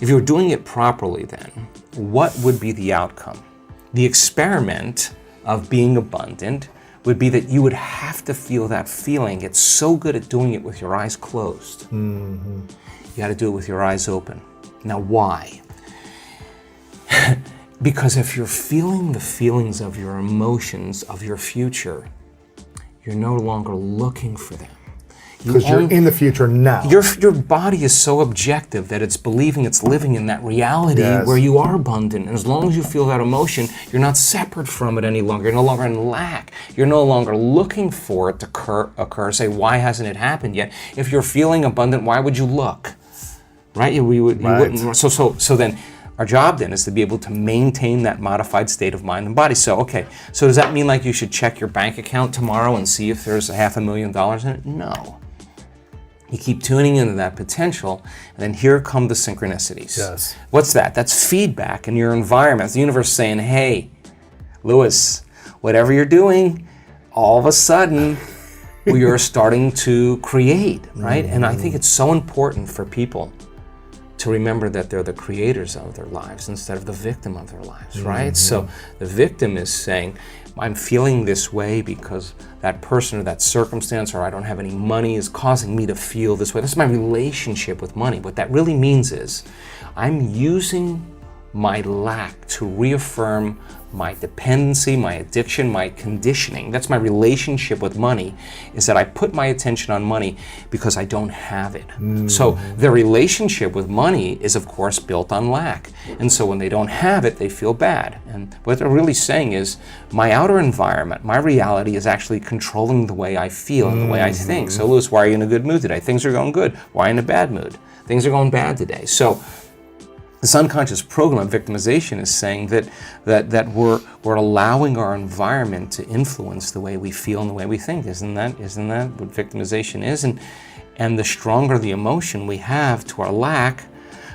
If you were doing it properly then, what would be the outcome? The experiment of being abundant would be that you would have to feel that feeling. It's so good at doing it with your eyes closed. You got to do it with your eyes open. Now, why? Because if you're feeling the feelings of your emotions, of your future, you're no longer looking for them. Because you're in the future now. Your body is so objective that it's believing it's living in that reality where you are abundant. And as long as you feel that emotion, you're not separate from it any longer. You're no longer in lack. You're no longer looking for it to occur. Say, why hasn't it happened yet? If you're feeling abundant, why would you look? Right? You wouldn't. So then, our job then is to be able to maintain that modified state of mind and body. So, okay, so does that mean like you should check your bank account tomorrow and see if there's $500,000 in it? No. You keep tuning into that potential, and then here come the synchronicities. Yes. What's that? That's feedback in your environment. The universe saying, hey, Lewis, whatever you're doing, all of a sudden, we are starting to create, right? And I think it's so important for people to remember that they're the creators of their lives instead of the victim of their lives, right? So the victim is saying, I'm feeling this way because that person or that circumstance or I don't have any money is causing me to feel this way. That's my relationship with money. What that really means is I'm using my lack to reaffirm my dependency, my addiction, my conditioning. That's my relationship with money, is that I put my attention on money because I don't have it. So their relationship with money is, of course, built on lack. And so when they don't have it, they feel bad. And what they're really saying is, my outer environment, my reality is actually controlling the way I feel and the way I think. So, Lewis, why are you in a good mood today? Things are going good. Why in a bad mood? Things are going bad today. So this unconscious program of victimization is saying that we're allowing our environment to influence the way we feel and the way we think. Isn't that what victimization is? And the stronger the emotion we have to our lack,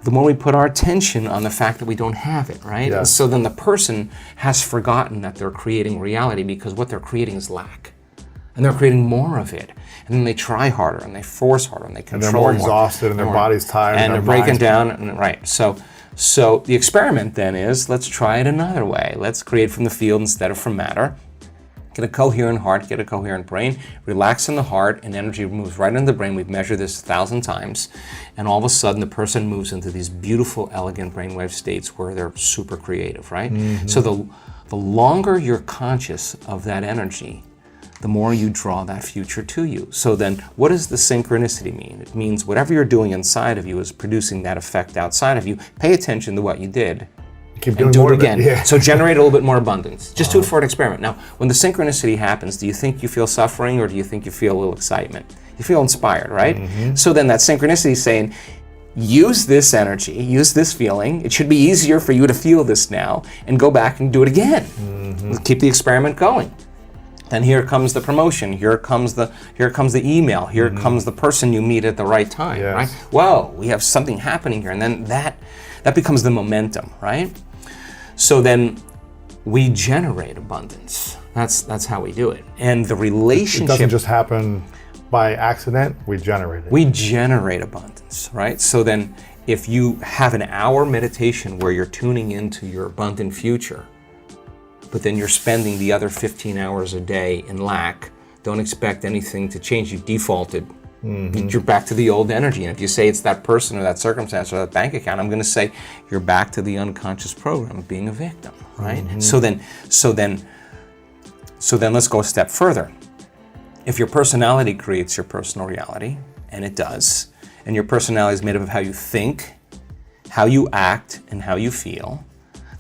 the more we put our attention on the fact that we don't have it, right? Yes. And so then the person has forgotten that they're creating reality because what they're creating is lack. And they're creating more of it. And then they try harder and they force harder and they control more. And they're more exhausted and their body's tired. And they're breaking down, and, right. So the experiment then is, let's try it another way. Let's create from the field instead of from matter. Get a coherent heart, get a coherent brain, relax in the heart, and energy moves right into the brain. We've measured this 1,000 times. And all of a sudden, the person moves into these beautiful, elegant brainwave states where they're super creative, right? So the longer you're conscious of that energy, the more you draw that future to you. So then, what does the synchronicity mean? It means whatever you're doing inside of you is producing that effect outside of you. Pay attention to what you did. Keep doing and do more it again. Yeah. So generate a little bit more abundance. Just do it for an experiment. Now, when the synchronicity happens, do you think you feel suffering or do you think you feel a little excitement? You feel inspired, right? So then that synchronicity is saying, use this energy, use this feeling. It should be easier for you to feel this now, and go back and do it again. Keep the experiment going. Then here comes the promotion, here comes the email, here comes the person you meet at the right time, right? Whoa, we have something happening here, and then that becomes the momentum, right? So then we generate abundance. That's how we do it. And the relationship... It doesn't just happen by accident, we generate it. We generate abundance, right? So then if you have an hour meditation where you're tuning into your abundant future, but then you're spending the other 15 hours a day in lack, don't expect anything to change. You defaulted. You're back to the old energy. And if you say it's that person or that circumstance or that bank account, I'm going to say you're back to the unconscious program of being a victim, right? So then let's go a step further. If your personality creates your personal reality, and it does, and your personality is made up of how you think, how you act, and how you feel,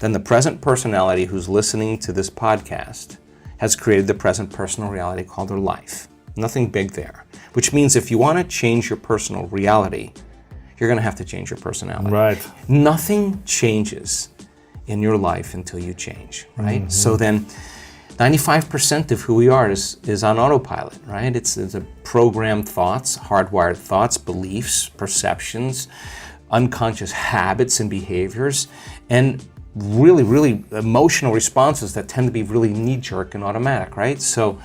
then the present personality who's listening to this podcast has created the present personal reality called their life. Nothing big there. Which means if you want to change your personal reality, you're going to have to change your personality. Right. Nothing changes in your life until you change, right? So then 95% of who we are is on autopilot, right? It's a programmed thoughts, hardwired thoughts, beliefs, perceptions, unconscious habits and behaviors, and really emotional responses that tend to be really knee-jerk and automatic, right? So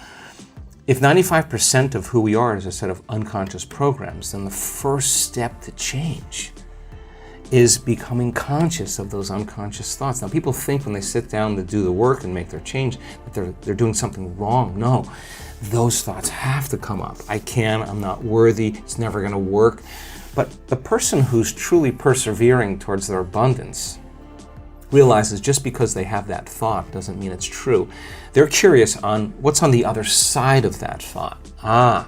if 95% of who we are is a set of unconscious programs, then the first step to change is becoming conscious of those unconscious thoughts. Now, people think when they sit down to do the work and make their change that they're doing something wrong. No, those thoughts have to come up. I'm not worthy, it's never going to work. But the person who's truly persevering towards their abundance realizes just because they have that thought doesn't mean it's true. They're curious on what's on the other side of that thought.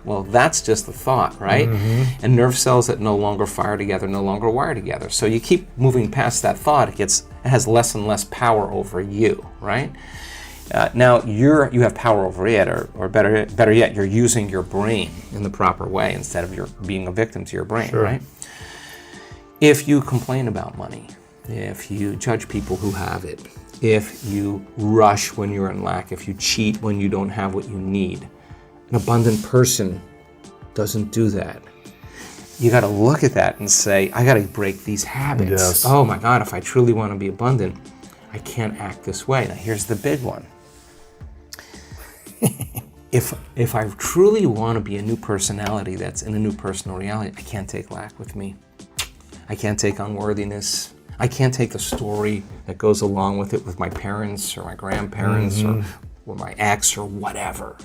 Well, that's just the thought, right? And nerve cells that no longer fire together no longer wire together. So you keep moving past that thought, it has less and less power over you, right? Now you have power over it, or better yet, you're using your brain in the proper way instead of being a victim to your brain, sure. Right? If you complain about money, if you judge people who have it, if you rush when you're in lack, if you cheat when you don't have what you need, an abundant person doesn't do that. You got to look at that and say, I got to break these habits. Yes. Oh my God, if I truly want to be abundant, I can't act this way. Now here's the big one. If I truly want to be a new personality that's in a new personal reality, I can't take lack with me. I can't take unworthiness. I can't take the story that goes along with it with my parents or my grandparents or my ex or whatever.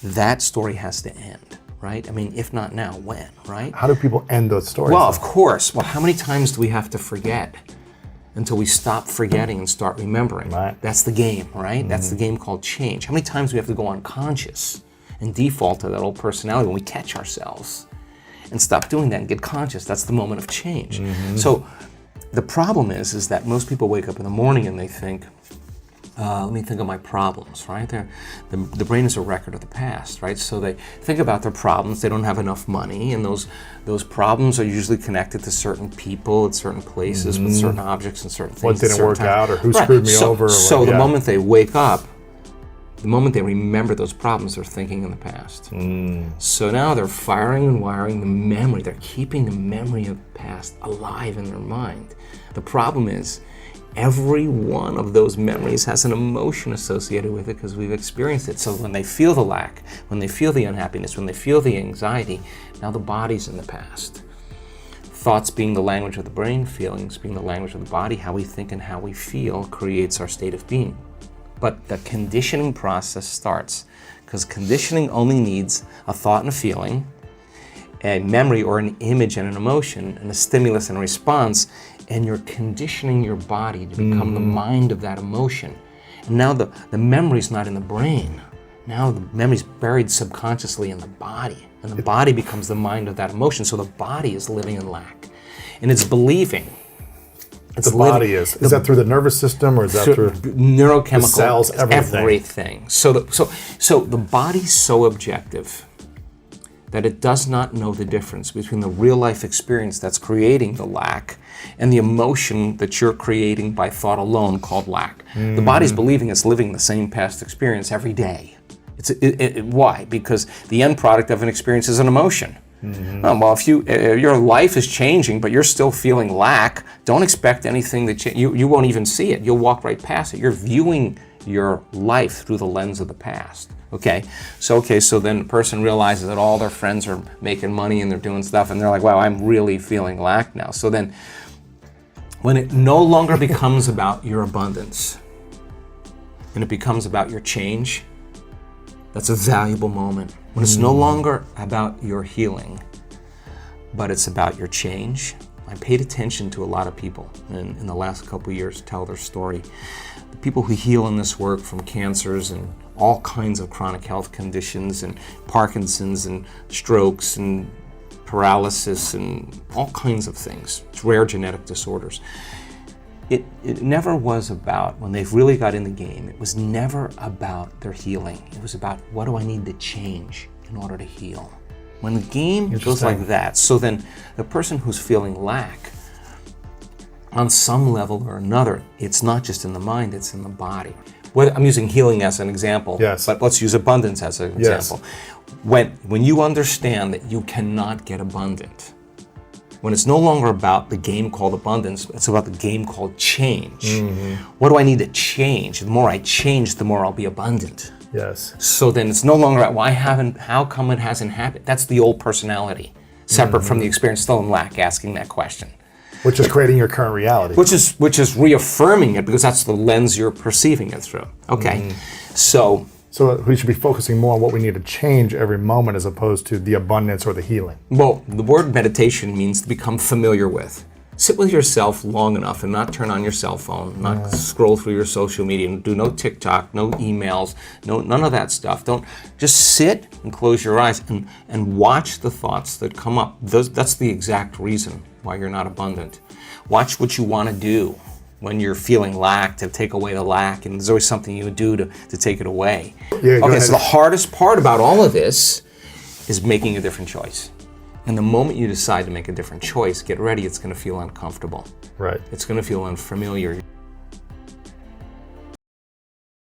That story has to end, right? I mean, if not now, when, right? How do people end those stories? Well, of course. Well, how many times do we have to forget until we stop forgetting and start remembering? Right. That's the game, right? That's the game called change. How many times do we have to go unconscious and default to that old personality when we catch ourselves and stop doing that and get conscious? That's the moment of change. So the problem is that most people wake up in the morning and they think, let me think of my problems, right? The brain is a record of the past, right? So they think about their problems. They don't have enough money, and those problems are usually connected to certain people at certain places with certain objects and certain things. What didn't work out, or who Right. screwed me over. Or So the moment they wake up, the moment they remember those problems, they're thinking in the past. So now they're firing and wiring the memory. They're keeping the memory of the past alive in their mind. The problem is, every one of those memories has an emotion associated with it because we've experienced it. So when they feel the lack, when they feel the unhappiness, when they feel the anxiety, now the body's in the past. Thoughts being the language of the brain, feelings being the language of the body, how we think and how we feel creates our state of being. But the conditioning process starts because conditioning only needs a thought and a feeling, a memory or an image and an emotion, and a stimulus and a response, and you're conditioning your body to become the mind of that emotion. And now the memory's not in the brain. Now the memory's buried subconsciously in the body, and the body becomes the mind of that emotion. So the body is living in lack, and it's believing. The body is that through the nervous system, or is that through neurochemical, the cells, everything? So the body's so objective that it does not know the difference between the real life experience that's creating the lack and the emotion that you're creating by thought alone called lack. The body's believing it's living the same past experience every day. Why? Because the end product of an experience is an emotion. Well, if your life is changing, but you're still feeling lack, don't expect anything that you won't even see it. You'll walk right past it. You're viewing your life through the lens of the past. Okay, so then the person realizes that all their friends are making money and they're doing stuff, and they're like, wow, I'm really feeling lack now. So then, when it no longer becomes about your abundance, and it becomes about your change, that's a valuable moment. When it's no longer about your healing, but it's about your change. I paid attention to a lot of people in the last couple of years tell their story. The people who heal in this work from cancers and all kinds of chronic health conditions and Parkinson's and strokes and paralysis and all kinds of things, rare genetic disorders. It never was about, when they've really got in the game, it was never about their healing. It was about, what do I need to change in order to heal? When the game goes like that, so then the person who's feeling lack, on some level or another, it's not just in the mind, it's in the body. I'm using healing as an example, but let's use abundance as an example. When you understand that you cannot get abundant, when it's no longer about the game called abundance, it's about the game called change. What do I need to change? The more I change, the more I'll be abundant. Yes. So then it's no longer about how come it hasn't happened? That's the old personality, separate from the experience, still in lack, asking that question. Which is creating your current reality. Which is reaffirming it because that's the lens you're perceiving it through. Okay, so we should be focusing more on what we need to change every moment as opposed to the abundance or the healing. well, the word meditation means to become familiar with. Sit with yourself long enough and not turn on your cell phone, not scroll through your social media, and do no TikTok, no emails, none of that stuff. Don't just sit and close your eyes and watch the thoughts that come up. That's the exact reason why you're not abundant. Watch what you want to do when you're feeling lack, to take away the lack, and there's always something you would do to take it away. Yeah, go okay, ahead. so the hardest part about all of this is making a different choice. And the moment you decide to make a different choice, get ready, it's going to feel uncomfortable. Right. It's going to feel unfamiliar.